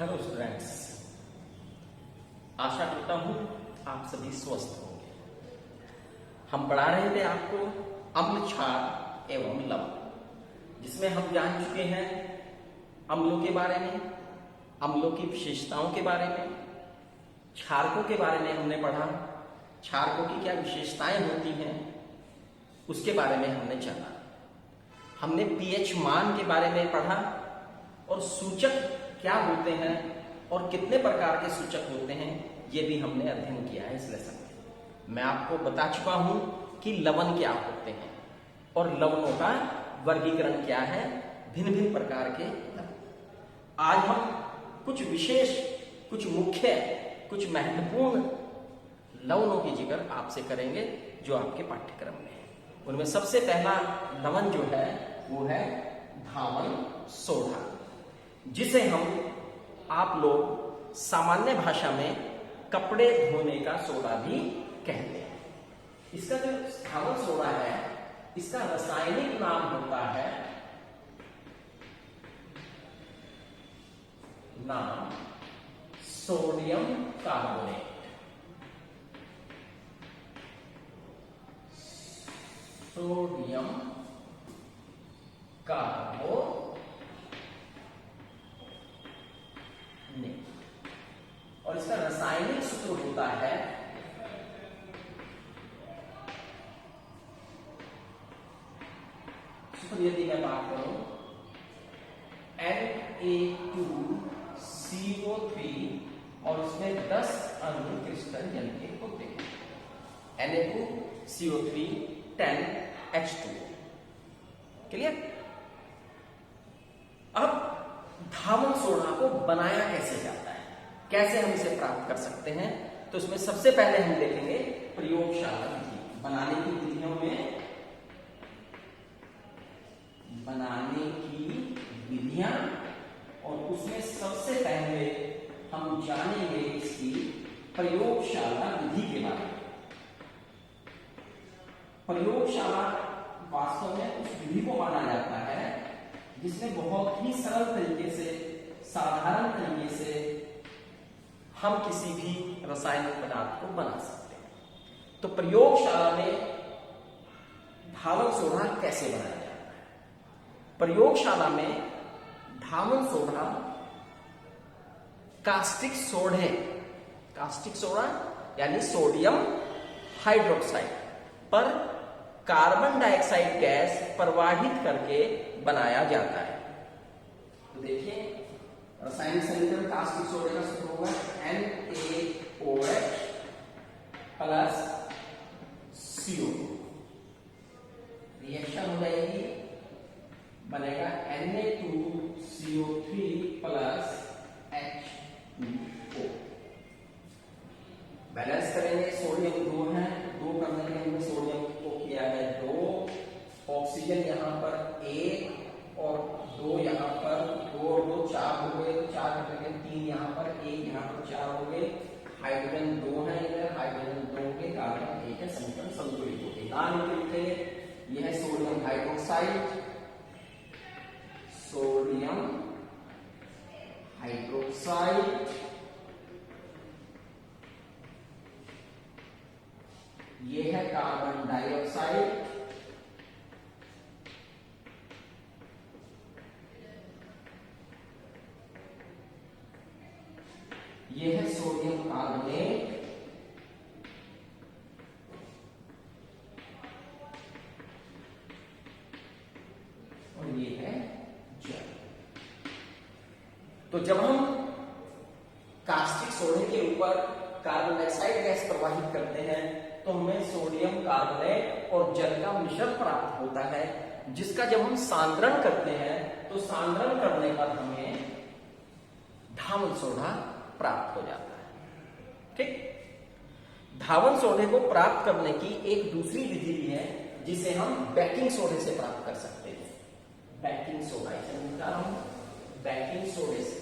Hello students, आशा करता हूं आप सभी स्वस्थ होंगे। हम पढ़ा रहे थे आपको अम्ल, क्षार एवं लवण, जिसमें हम जान चुके हैं अम्लों के बारे में, अम्लों की विशेषताओं के बारे में, क्षारकों के बारे में हमने पढ़ा। क्षारकों की क्या विशेषताएं होती हैं उसके बारे में हमने जाना। हमने पीएच मान के बारे में पढ़ा और सूचक क्या होते हैं और कितने प्रकार के सूचक होते हैं ये भी हमने अध्ययन किया है इस लेसन में। मैं आपको बता चुका हूं कि लवण क्या होते हैं और लवणों का वर्गीकरण क्या है, भिन्न भिन्न प्रकार के लवण। आज हम कुछ विशेष, कुछ मुख्य, कुछ महत्वपूर्ण लवणों की जिक्र आपसे करेंगे जो आपके पाठ्यक्रम में है। उनमें सबसे पहला लवण जो है वो है धावन सोडा, जिसे हम आप लोग सामान्य भाषा में कपड़े धोने का सोडा भी कहते हैं। इसका जो धावन सोडा है इसका रासायनिक नाम होता है सोडियम कार्बोनेट। सोडियम कार्बोनेट और इसका रासायनिक सूत्र होता है सूत्र यदि मैं बात करूं Na2CO3 और उसमें 10 अणु क्रिस्टल जल के होते हैं। Na2CO3 10H2। क्लियर? अब धावन सोडा को बनाया कैसे जाता है, कैसे हम इसे प्राप्त कर सकते हैं, तो इसमें सबसे पहले हम देखेंगे प्रयोगशाला विधि। बनाने की विधियों में बनाने की विधियां और उसमें सबसे पहले हम जानेंगे इसकी प्रयोगशाला विधि के बारे में। प्रयोगशाला वास्तव में उस विधि को माना जाता है जिसमें बहुत ही सरल तरीके से, साधारण तरीके से हम किसी भी रासायनिक पदार्थ को बना सकते हैं। तो प्रयोगशाला में धावन सोडा कैसे बनाया जाता है? प्रयोगशाला में धावन सोडा कास्टिक सोडा यानी सोडियम हाइड्रोक्साइड पर कार्बन डाइऑक्साइड गैस प्रवाहित करके बनाया जाता है। तो देखिए रासायनिक समीकरण कास्टिक सोडा का सूत्र होगा NaOH प्लस CO। रिएक्शन हो जाएगी, बनेगा Na2CO3 प्लस H2O। बैलेंस करेंगे, सोडियम 2 है, 2 करने के हमने सोडियम को किया है 2, ऑक्सीजन यहां पर 1 और 2 यहां पर, 2 और 2 4 हो गए, तो 4 करने के 3 यहां पर, 1 यहां पर, 4 हो गए। हाइड्रोजन 2 है इधर, हाइड्रोजन 2 के कार्बन 1 है, समीकरण संतुलित हो गए। नाम लिखते हैं, यह है सोडियम हाइड्रोक्साइड, सोडियम हाइड्रोक्साइड, यह है कार्बन डाइऑक्साइड, यह है सोडियम कार्बोनेट, और ये है जल। तो जब हम कास्टिक सोडे के ऊपर कार्बन डाइऑक्साइड गैस प्रवाहित करते हैं तो हमें सोडियम कार्बोनेट और जल का मिश्रण प्राप्त होता है, जिसका जब हम सांद्रण करते हैं तो सांद्रण करने पर हमें धावन सोडा प्राप्त हो जाता है। ठीक? धावन सोडे को प्राप्त करने की एक दूसरी विधि भी है जिसे हम बेकिंग सोडे से प्राप्त कर सकते हैं। बेकिंग सोडा, इसे निकाल रहा हूं, बेकिंग सोडे से।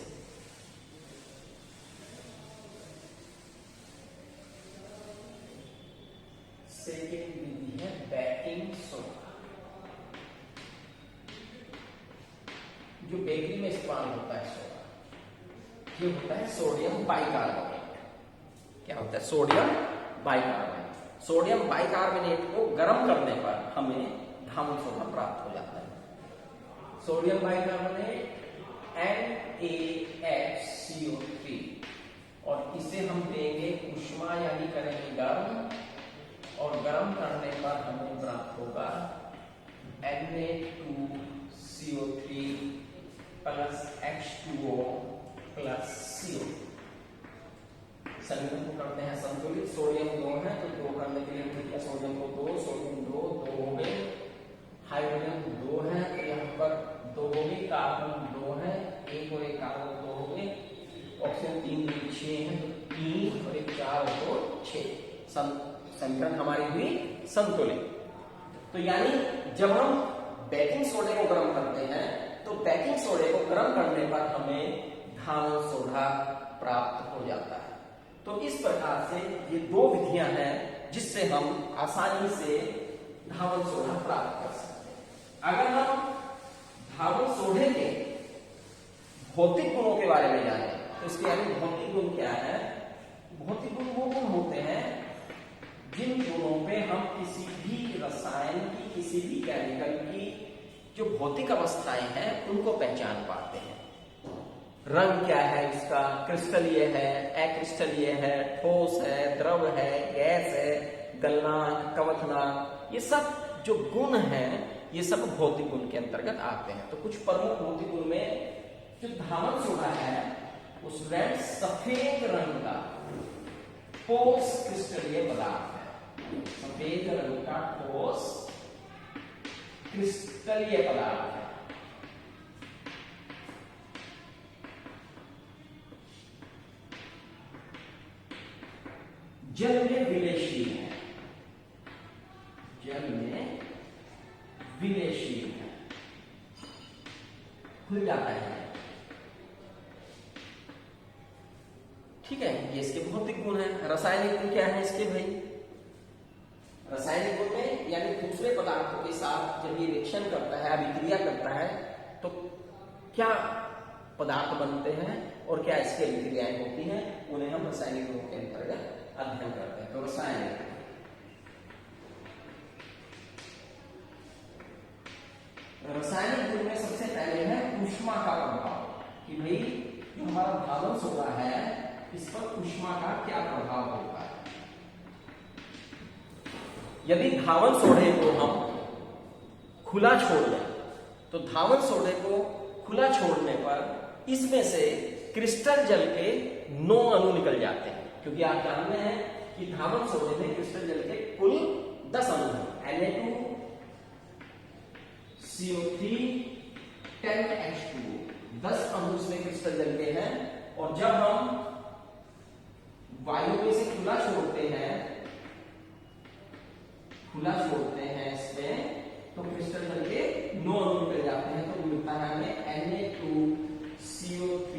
सेकेंड विधि है बेकिंग सोडा, जो बेकरी में इस्तेमाल होता है सोडा। ये होता है सोडियम बाइकार्बोनेट। क्या होता है? Sodium bicarbonate. सोडियम बाइकार्बोनेट को गर्म करने पर हमें धामन सोडा प्राप्त हो जाता है। सोडियम बाइकार्बोनेट NaHCO3, और इसे हम देंगे ऊष्मा यानी करेंगे गर्म, और गर्म करने पर हमें प्राप्त होगा Na2CO3 plus H2O plus CO। समीकरण को करते हैं संतुलित। सोडियम 2 है तो 2 करने के लिए हमने किया सोडियम को 2, सोडियम 2 हो गए। हाइड्रोजन 2 है तो यहाँ पर 2 हो गई, कार्बन 2 है, 1 और 1 कार्बन 2 हो गए, ऑक्सीजन 3 2 6 है तो 3 और 1 4 और 2 6। समीकरण हमारी हुई संतुलित। तो यानी जब हम बेकिंग सोडे को गर्म करते हैं तो बेकिंग सोडे को गर्म करने पर हमें धामन सोडा प्राप्त हो जाता है। तो इस प्रकार से ये 2 विधियां हैं जिससे हम आसानी से धामन सोडा प्राप्त कर सकते हैं। अगर हम धामन सोडे के भौतिक गुणों के बारे में जाने तो इसके यानी भौतिक गुण क्या है? भौतिक गुण वो गुण होते हैं जिन गुणों पे हम किसी भी रसायन की, किसी भी केमिकल की जो भौतिक अवस्थाएं हैं उनको पहचान पाते हैं। रंग क्या है इसका? क्रिस्टलीय है, अक्रिस्टलीय है, ठोस है, द्रव है, गैस है, गलनांक, कवथनांक, ये सब जो गुण हैं ये सब भौतिक गुण के अंतर्गत आते हैं। तो कुछ प्रमुख भौतिक गुण में जो धामन सोडा है उसमें सफेद रंग का ठोस क्रिस्टलीय पदार्थ है। सफेद रंग का ठोस क्रिस्टलीय पदार्थ है। जल में विलेयशील है, जल में विलेयशील है, खुल जाता है। ठीक है, ये इसके भौतिक गुण है। रासायनिक गुण क्या है इसके भाई? रासायनिक गुण में यानी दूसरे पदार्थों के साथ जब ये रिएक्शन करता है, अभिक्रिया करता है तो क्या पदार्थ बनते हैं और क्या इसकी अभिक्रियाएं होती हैं, उन्हें हम रासायनिक गुणों के अंतर्गत अध्ययन करते हैं। तो रासायनिक गुण में सबसे पहले है ऊष्मा का प्रभाव, कि भाई जो हमारा धामन सोडा है इस पर ऊष्मा का क्या प्रभाव होता है। यदि धामन सोडे को हम खुला छोड़ दें तो धामन सोडे को खुला छोड़ने पर इसमें से क्रिस्टल जल के 9 अणु निकल जाते हैं, क्योंकि आप जानते हैं कि धामन सोडे में क्रिस्टल जल के कुल 10 अणु हैं। Na2CO3 10H2, 10 अणु इसमें क्रिस्टल जल के हैं। और जब हम वायु में से खुला छोड़ते हैं इसमें तो क्रिस्टल जल के 9 अणु निकल जाते हैं। तो मिलता है हमें Na2CO3,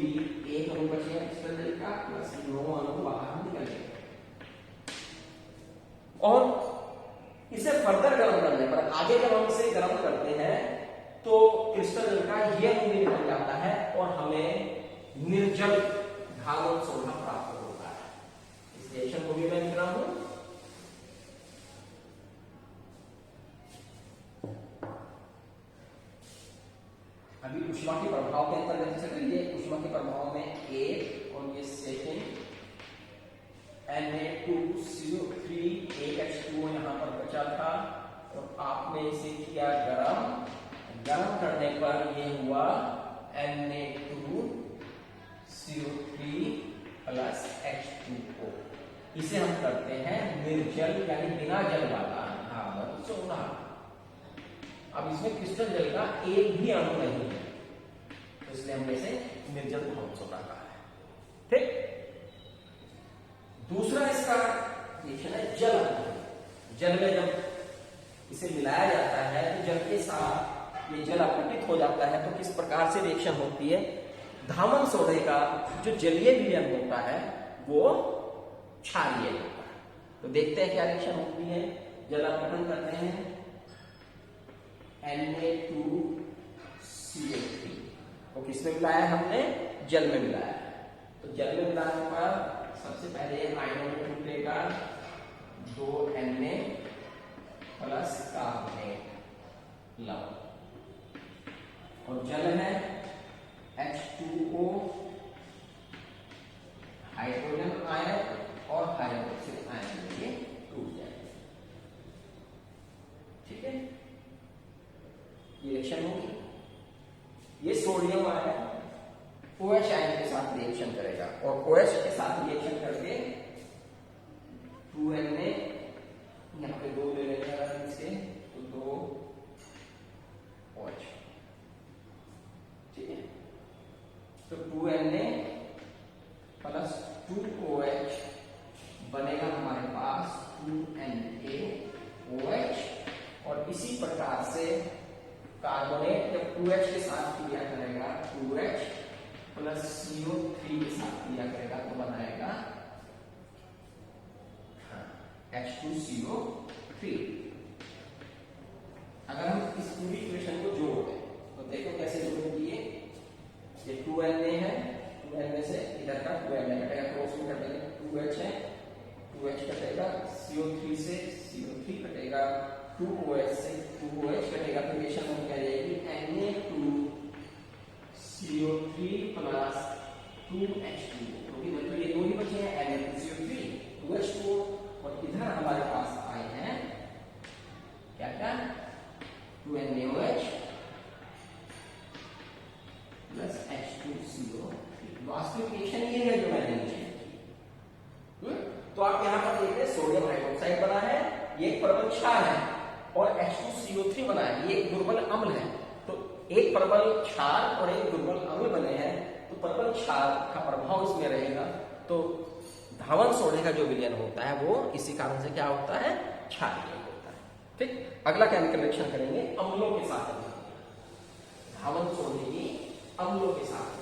1 अणु बचेगा क्रिस्टल जल का, प्लस 9 अणु बाहर निकल गए। और इसे फर्दर गर्म करने पर, आगे जब हम इसे गर्म करते हैं तो क्रिस्टल जल का ये अणु निकल जाता है और हमें निर्जल धामन सोडा प्राप्त होता है। इस रिएक्शन को भी मैं लिख रहा हूं। अभी ऊष्मा के प्रभाव के अंतर्गत चलिए, ऊष्मा के प्रभाव में 1 और ये सेकेंड Na2CO3, 1H2O यहां पर बचा था और आपने इसे किया गरम करने पर ये हुआ Na2CO3 प्लस H2O। इसे हम करते हैं निर्जल यानी बिना जल वाला धामन सोडा। अब इसमें क्रिस्टल जल का एक भी अणु नहीं है, तो इसलिए हमने इसे निर्जल धामन सोडा कहा है। ठीक, दूसरा इसका रिएक्शन है जल। जल में जब इसे मिलाया जाता है तो जल के साथ ये जल अपघटित हो जाता है। तो किस प्रकार से रिएक्शन होती है? धामन सोडे का जो जलीय विलयन होता है वो क्षारीय होता है। तो देखते हैं क्या रिएक्शन होती है। जल अपघटन करते हैं, Na2CO3 को किसमें मिलाया? हमने जल में मिलाया। तो जल में मिलाने पर सबसे पहले आयनों में टूटेगा 2Na प्लस कार्बोनेट लवण, और जल है H2O हाइड्रोजन आयन और हाइड्रोक्सिल आयन में ये टूट जाएगा। ठीक है, ये रिएक्शन होगी। ये सोडियम आयन OH आयन के साथ रिएक्शन करेगा और OH के साथ रिएक्शन करके 2Na, यहाँ पे 2 ले लेंगे अगर इसके, तो 2 OH। ठीक है, तो 2Na प्लस 2OH बनेगा हमारे पास 2NaOH, और इसी प्रकार से कार्बोनेट जब 2H के साथ क्रिया करेगा 2H प्लस CO3 के साथ क्रिया करेगा तो बनाएगा H2CO3। अगर हम इस पूरी इक्वेशन को जोड़ दें तो देखो कैसे जोड़ेंगे। ये 2Na है, 2Na से इधर का 2Na कटेगा, क्रॉस में कटेगा, 2H है, 2H कटेगा, CO3 से CO3 कटेगा, 2OH से 2OH कटेगा, तो इक्वेशन हम क्या जाएगी Na2CO3 प्लस 2H2O, क्योंकि मतलब ये दो ही बचे हैं Na2CO3 2H2O, और इधर हमारे पास आए हैं क्या क्या 2NaOH प्लस H2CO3। वास्तविक इक्वेशन ये है जो मैंने नीचे की। तो आप यहां पर देख रहे हैं सोडियम हाइड्रोक्साइड बना है, ये एक प्रबल क्षार है, और H2CO3 बना है, ये एक दुर्बल अम्ल है। तो एक प्रबल क्षार और एक दुर्बल अम्ल बने हैं, तो प्रबल क्षार का प्रभाव इसमें रहेगा, तो धावन सोडे का जो विलयन होता है वो इसी कारण से क्या होता है, क्षारीय होता है। ठीक, अगला केमिकल रिएक्शन करेंगे अम्लों के साथ। धावन सोडे की अम्लों के साथ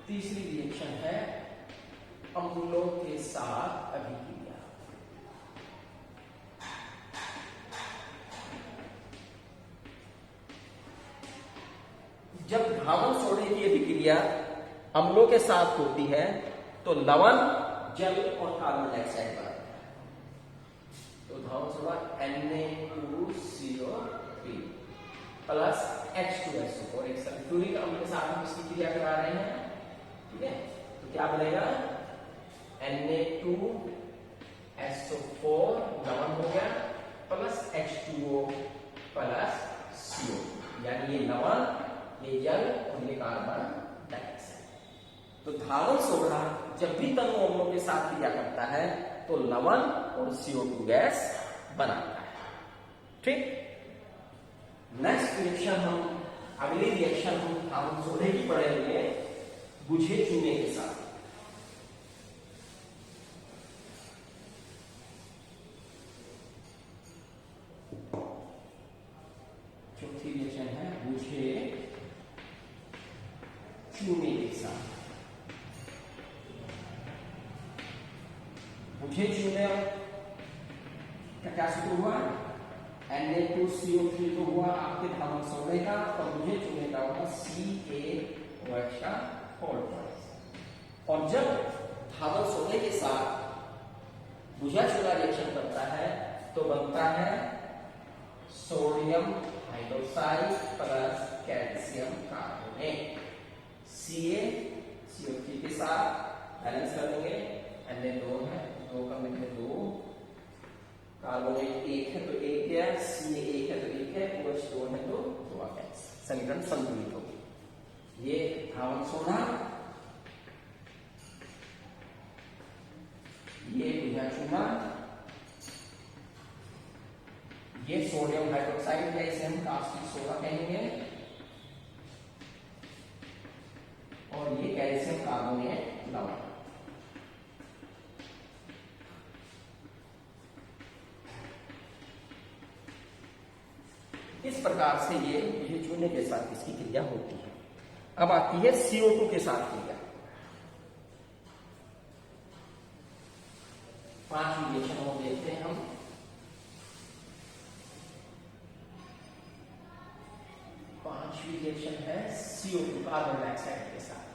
तीसरी रिएक्शन है अम्लों के साथ अभिक्रिया। जब धावन सोडे की अभिक्रिया अम्लों के साथ होती है तो लवण, जल और कार्बन डाइऑक्साइड बनता है। तो धावन सोडा Na2CO3 प्लस H2SO4, एक सल्फ्यूरिक अम्ल के साथ हम इसकी क्रिया करा रहे हैं। ठीक है, तो क्या बनेगा Na2SO4 लवण हो गया प्लस H2O प्लस CO, यानी ये लवण, ये जल और ये कार्बन डाइऑक्साइड। तो धावन सोडा जब भी तनु अम्लों के साथ क्रिया करता है तो लवण और CO2 गैस बनाता है। ठीक, नेक्स्ट रिएक्शन हम अगली रिएक्शन हम धावन सोडे की पढ़ेंगे बुझे चूने के साथ। चौथी रिएक्शन है बुझे चूने के साथ। बुझे चूने का क्या सूत्र हुआ, Na2CO3 तो हुआ आपके धावन सोडे का, और बुझे चूने का होगा CaOH का होल ट्वाइस। और जब धावन सोडे के साथ बुझा चूना रिएक्शन करता है तो बनता है sodium hydroxide plus calcium carbonate. CaCO3 के साथ बैलेंस कर देंगे, Na 2 है, 2 का मिलकर 2, कार्बोनेट 1 है तो 1 है, Ca 1 है तो 1 है, OH 2 है तो 2 आ गया, समीकरण संतुलित हो गई। ये धावन सोडा, ये बुझा चूना, ये सोडियम हाइड्रोक्साइड है, इसे हम कास्टिक सोडा कहेंगे, और ये कैल्शियम कार्बोनेट लवण। इस प्रकार से ये बुझे चूने के साथ इसकी क्रिया होती है। अब आती है CO2 के साथ क्रिया। 5 रिएक्शन को देखते हैं हम। पांचवी दूसरी रिएक्शन है CO2 कार्बन डाइऑक्साइड के साथ।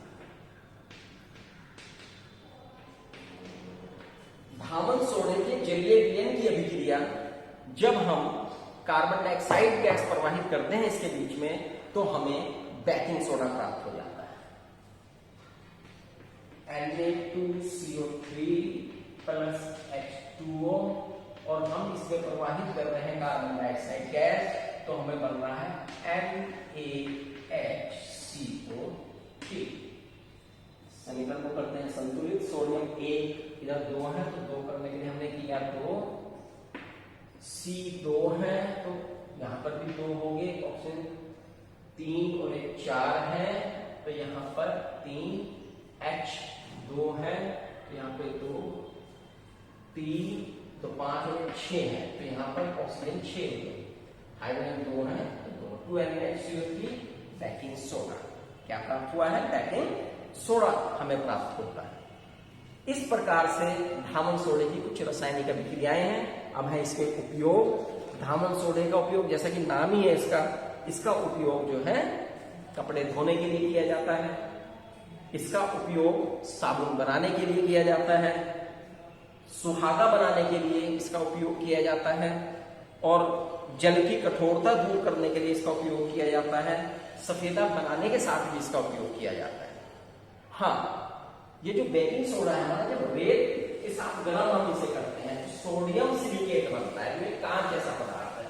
धामन सोडे के जलीय विलयन की अभिक्रिया जब हम कार्बन डाइऑक्साइड गैस प्रवाहित करते हैं इसके बीच में, तो हमें बेकिंग सोडा प्राप्त हो जाता है, Na2CO3 प्लस H2O, और हम इसमें प्रवाहित कर रहे हैं कार्बन डाइऑक्साइड गैस, तो हमें बन रहा है NaHCO3। समीकरण को करते हैं संतुलित। सोडियम 1 इधर 2 है, तो 2 करने के लिए हमने किया, तो C2 है, तो यहां पर भी 2 हो गए, ऑप्शन 3 और 1 4 है, तो यहां पर 3 H2 है, तो यहां पे 2 3 तो 5 और 6 है, तो यहां पर ऑक्सीजन 6 हो गए, हाइड्रोजन 2 है, तो 2NaHCO3 बेकिंग सोडा। क्या प्राप्त हुआ है? बेकिंग सोडा हमें प्राप्त होता है। इस प्रकार से धामन सोडे की कुछ रासायनिक अभिक्रियाएं हैं। अब है इसके उपयोग। धामन सोडे का उपयोग, जैसा कि नाम ही है इसका उपयोग जो है कपड़े धोने के लिए किया जाता है, इसका उपयोग साबुन बनाने के लिए किया जाता है, सुहागा बनाने के लिए इसका उपयोग किया जाता है, और जल की कठोरता दूर करने के लिए इसका उपयोग किया जाता है, सफेदा बनाने के साथ भी इसका उपयोग किया जाता है। हाँ, ये जो बेकिंग सोडा है हमारा, जब रेत के साथ गर्म हम इसे करते हैं तो सोडियम सिलिकेट बनता है, जो कांच जैसा पदार्थ है,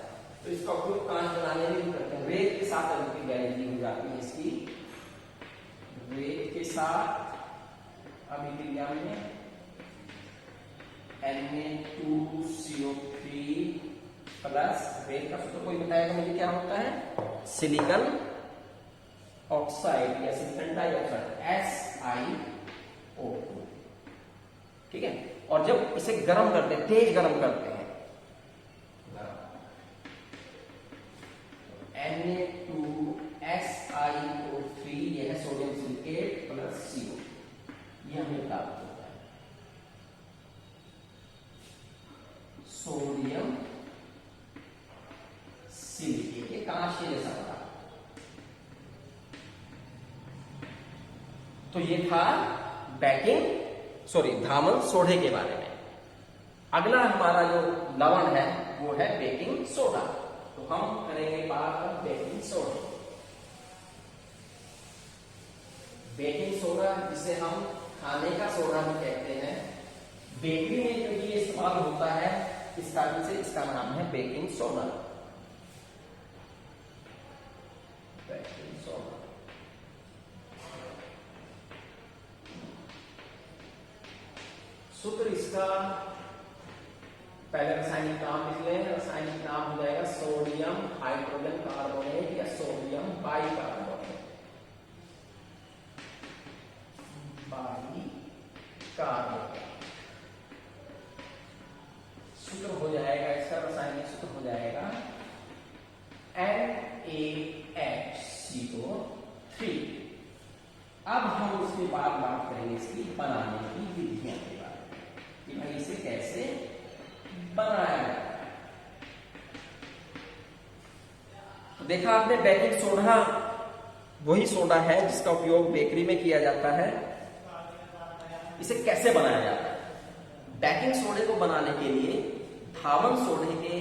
तो इसका उपयोग कांच बनाने में भी करते हैं। रेत के साथ अभिक्रिया हो जाती है इसकी, रेत के साथ अभिक्रिया में Na2CO3 प्लस रेत का सूत्र कोई बताएगा मुझे क्या होता है? सिलिकॉन ऑक्साइड या सिलिकॉन डाइऑक्साइड SiO2। ठीक है, और जब इसे गर्म करते हैं, तेज गर्म करते हैं, Na2SiO3 यह है सोडियम सिलिकेट प्लस CO, यह हमें प्राप्त होता है सोडियम सिलिकेट, ये कांच के जैसा पदार्थ। तो ये था धामन सोडे के बारे में। अगला हमारा जो लवण है वो है बेकिंग सोडा। तो हम करेंगे बात अब बेकिंग सोडा। बेकिंग सोडा जिसे हम खाने का सोडा भी कहते हैं, बेकरी में क्योंकि ये इस्तेमाल होता है, इस कारण से इसका नाम है बेकिंग सोडा। बेकिंग सोडा सूत्र इसका पहले रासायनिक नाम लिख लें। रासायनिक नाम हो जाएगा सोडियम हाइड्रोजन कार्बोनेट या सोडियम बाइकार्बोनेट। सूत्र हो जाएगा इसका, रासायनिक सूत्र हो जाएगा NaHCO3। अब हम उसके बाद बात करेंगे इसकी बनाने की विधियां के बारे में कि भाई इसे कैसे बनाया जाता है। तो देखा आपने, बेकिंग सोडा वही सोडा है जिसका उपयोग बेकरी में किया जाता है। इसे कैसे बनाया जाता है? बेकिंग सोडे को बनाने के लिए धामन सोडे के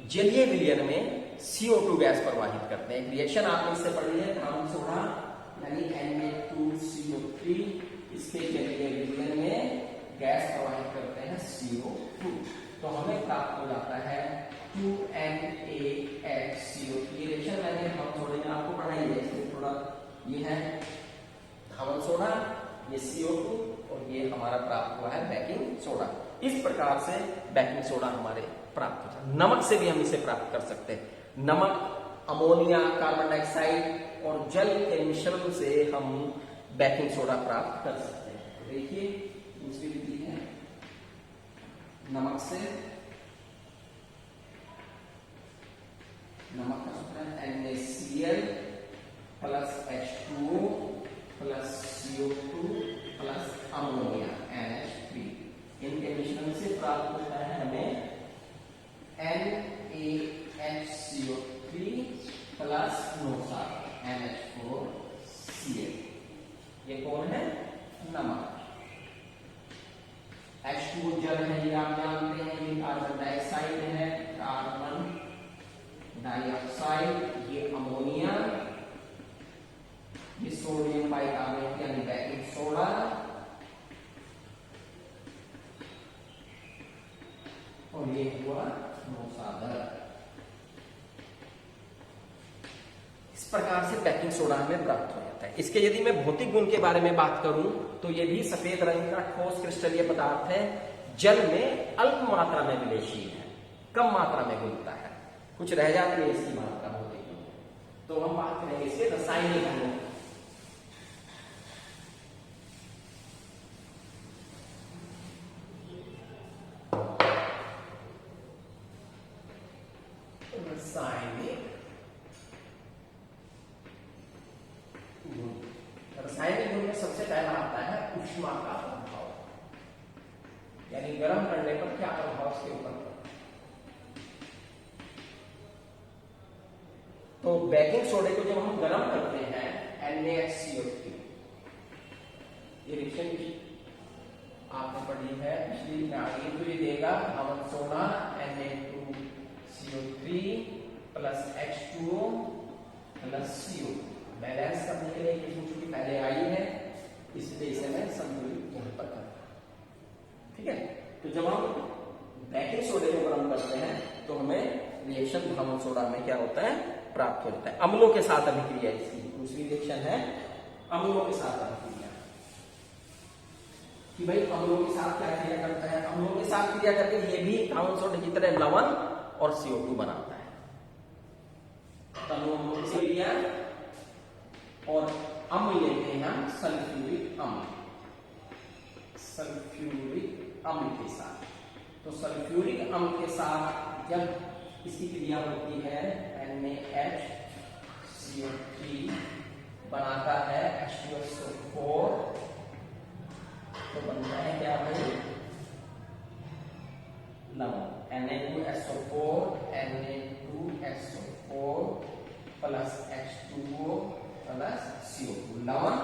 जलीय विलयन में CO2 गैस प्रवाहित करते हैं। रिएक्शन आपने इससे पढ़ी है, धामन सोडा यानी Na2CO3, इसके जलीय विलयन में गैस प्रवाहित करते हैं CO2, तो हमें प्राप्त हो जाता है 2NaHCO3। रिएक्शन मैंने हम सोडे में आपको पढ़ाई है, इसमें थोड़ा ये है धामन सोडा, ये CO2, और ये हमारा प्राप्त हुआ है बेकिंग सोडा। इस प्रकार से बेकिंग सोडा हमारे प्राप्त होता है। नमक से भी हम इसे प्राप्त कर सकते हैं। नमक, अमोनिया, कार्बन डाइऑक्साइड और जल के मिश्रण से हम बेकिंग सोडा प्राप्त कर सकते हैं। देखिए दूसरी विधि है नमक से। नमक का सूत्र है NaCl plus H2O plus CO2 plus ammonia NH3। इनके मिश्रण से प्राप्त होता है हमें NaHCO3 प्लस NOSA। डाइऑक्साइड, ये अमोनिया, ये सोडियम बाइकार्बोनेट यानी बेकिंग सोडा, और ये हुआ नौसादर। इस प्रकार से बेकिंग सोडा हमें प्राप्त हो जाता है। इसके यदि मैं भौतिक गुण के बारे में बात करूं तो ये भी सफेद रंग का ठोस क्रिस्टलीय पदार्थ है, जल में अल्प मात्रा में विलेयशील है, कम मात्रा में घुलता है, कुछ रह जाती है इसकी मात्रा भौतिक गुण। तो हम बात करेंगे इसके रासायनिक गुणों। रासायनिक गुण में सबसे पहला आता है ऊष्मा का प्रभाव, यानी गर्म करने पर क्या प्रभाव इसके ऊपर पड़ता है। तो बेकिंग सोडे को जब हम गर्म करते हैं NaCO3, ये रिएक्शन की आपने पढ़ी है पिछली में, तो ये देगा धावक soda Na2CO3 plus H2O plus CO। Balance करने के लिए किस्म चूंकि पहले आई है, इसलिए इसे मैं संतुलित यहां पर करता हूं। ठीक है, तो जब हम बेकिंग सोडे को गर्म करते हैं तो हमें रिएक्शन धावक सोडा में क्या होता है, प्राप्त हो जाता है। अम्लों के साथ अभिक्रिया, इसकी दूसरी रिएक्शन है अम्लों के साथ अभिक्रिया, कि भाई अम्लों के साथ क्या क्रिया करता है। अम्लों के साथ क्रिया करके ये भी धावक सोडे की तरह लवण और CO2 बनाता है। तनु अम्लों से क्रिया और अम्ल लेते हैं हम सल्फ्यूरिक अम्ल, सल्फ्यूरिक अम्ल के साथ। तो सल्फ्यूरिक अम्ल के साथ जब इसकी क्रिया होती है NaHCO3 बनाता है H2SO4, तो बनता है क्या भाई, लवण। Na2SO4 plus H2O plus CO2 लवण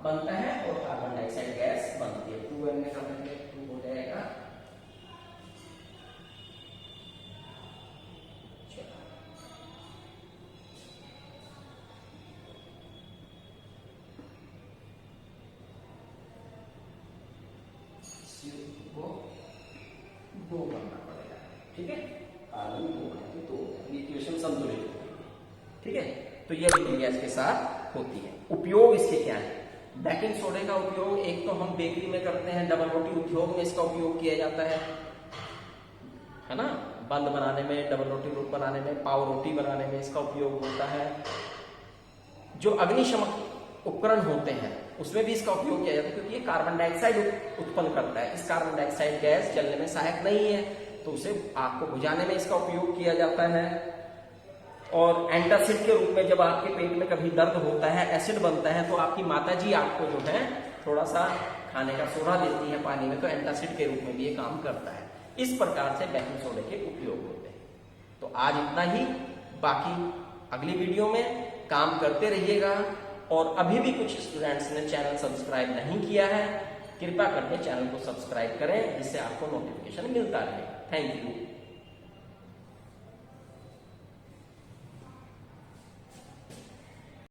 बनता है और कार्बन डाइऑक्साइड गैस बनती है। 2N में कमेंगे 2 हो जाएगा। CO2 को 2 करना पड़ेगा, ठीक है, कार्बन 2 है तो इक्वेशन संतुलित होगी। ठीक है, तो यह क्रिया इसके साथ होती है। उपयोग इसके क्या है? बेकिंग सोडे का उपयोग एक तो हम बेकरी में करते हैं, डबल रोटी उद्योग में इसका उपयोग किया जाता है ना, बंद बनाने में, डबल रोटी बनाने में, पाव रोटी बनाने में इसका उपयोग होता है। जो अग्निशमक उपकरण होते हैं उसमें भी इसका उपयोग किया जाता है, क्योंकि ये कार्बन डाइऑक्साइड उत्पन्न करता है। इस कार्बन डाइऑक्साइड गैस जलने में सहायक नहीं है, तो उसे आग को बुझाने में इसका उपयोग किया जाता है। और एंटासिड के रूप में जब आपके पेट में कभी दर्द होता है, एसिड बनता है, तो आपकी माताजी आपको जो है थोड़ा सा खाने का सोडा देती है पानी में, तो एंटासिड के रूप में भी ये काम करता है। इस प्रकार से बेकिंग सोडे के उपयोग होते हैं। तो आज इतना ही, बाकी अगली वीडियो में काम करते रहिएगा। और अभी भी कुछ स्टूडेंट्स ने चैनल सब्सक्राइब नहीं किया है, कृपया करके चैनल को सब्सक्राइब करें, जिससे आपको नोटिफिकेशन मिलता रहे। Thank you.